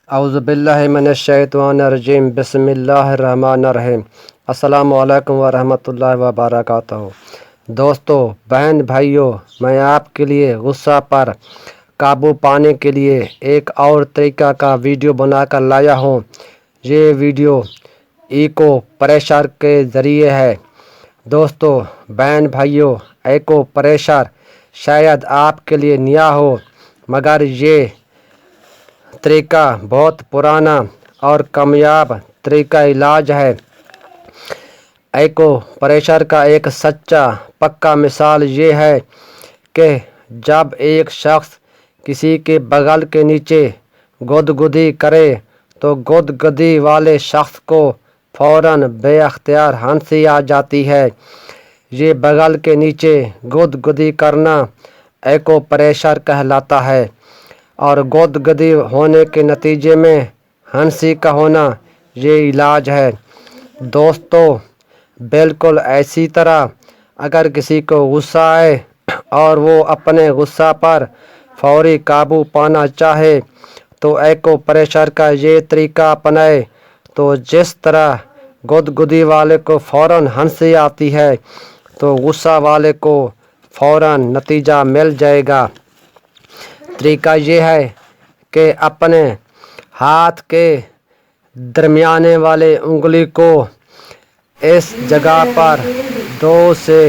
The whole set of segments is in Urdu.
اعوذ باللہ من الشیطان الرجیم بسم اللہ الرحمن الرحیم۔ السلام علیکم ورحمۃ اللہ وبرکاتہ۔ دوستو، بہن بھائیوں، میں آپ کے لیے غصہ پر قابو پانے کے لیے ایک اور طریقہ کا ویڈیو بنا کر لایا ہوں۔ یہ ویڈیو ایکو پریشر کے ذریعے ہے۔ دوستو، بہن بھائیوں، ایکو پریشر شاید آپ کے لیے نیا ہو، مگر یہ طریقہ بہت پرانا اور کامیاب طریقہ علاج ہے۔ ایکو پریشر کا ایک سچا پکا مثال یہ ہے کہ جب ایک شخص کسی کے بغل کے نیچے گدگدی کرے تو گدگدی والے شخص کو فوراً بے اختیار ہنسی آ جاتی ہے۔ یہ بغل کے نیچے گدگدی کرنا ایکو پریشر کہلاتا ہے، اور گدگدی ہونے کے نتیجے میں ہنسی کا ہونا یہ علاج ہے۔ دوستو، بالکل اسی طرح اگر کسی کو غصہ آئے اور وہ اپنے غصہ پر فوری قابو پانا چاہے تو ایکو پریشر کا یہ طریقہ اپنائے تو جس طرح گدگدی والے کو فوراً ہنسی آتی ہے تو غصہ والے کو فوراً نتیجہ مل جائے گا۔ طریقہ یہ ہے کہ اپنے ہاتھ کے درمیانے والے انگلی کو اس جگہ پر 2 سے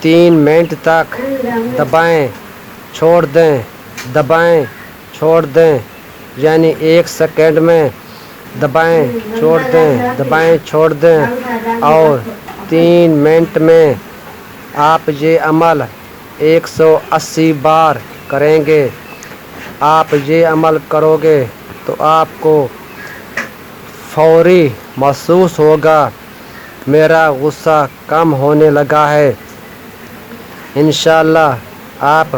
3 منٹ تک دبائیں چھوڑ دیں، دبائیں چھوڑ دیں، یعنی 1 سیکنڈ میں دبائیں چھوڑ دیں، دبائیں چھوڑ دیں، اور 3 منٹ میں آپ یہ عمل 180 بار کریں گے۔ آپ یہ عمل کرو گے تو آپ کو فوری محسوس ہوگا میرا غصہ کم ہونے لگا ہے۔ انشاءاللہ آپ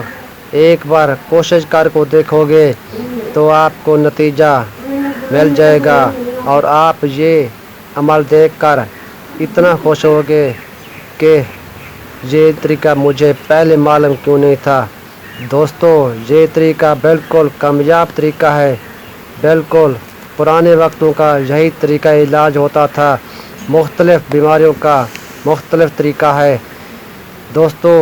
ایک بار کوشش کر کو دیکھو گے تو آپ کو نتیجہ مل جائے گا، اور آپ یہ عمل دیکھ کر اتنا خوش ہوگے کہ یہ طریقہ مجھے پہلے معلوم کیوں نہیں تھا۔ دوستو، یہ طریقہ بالکل کامیاب طریقہ ہے۔ بالکل پرانے وقتوں کا یہی طریقہ علاج ہوتا تھا۔ مختلف بیماریوں کا مختلف طریقہ ہے۔ دوستو،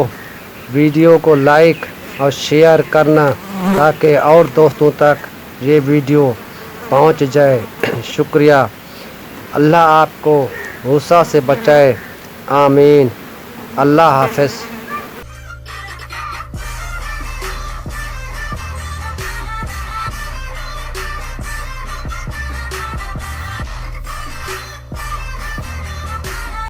ویڈیو کو لائک اور شیئر کرنا تاکہ اور دوستوں تک یہ ویڈیو پہنچ جائے۔ شکریہ۔ اللہ آپ کو غصہ سے بچائے۔ آمین۔ اللہ حافظ۔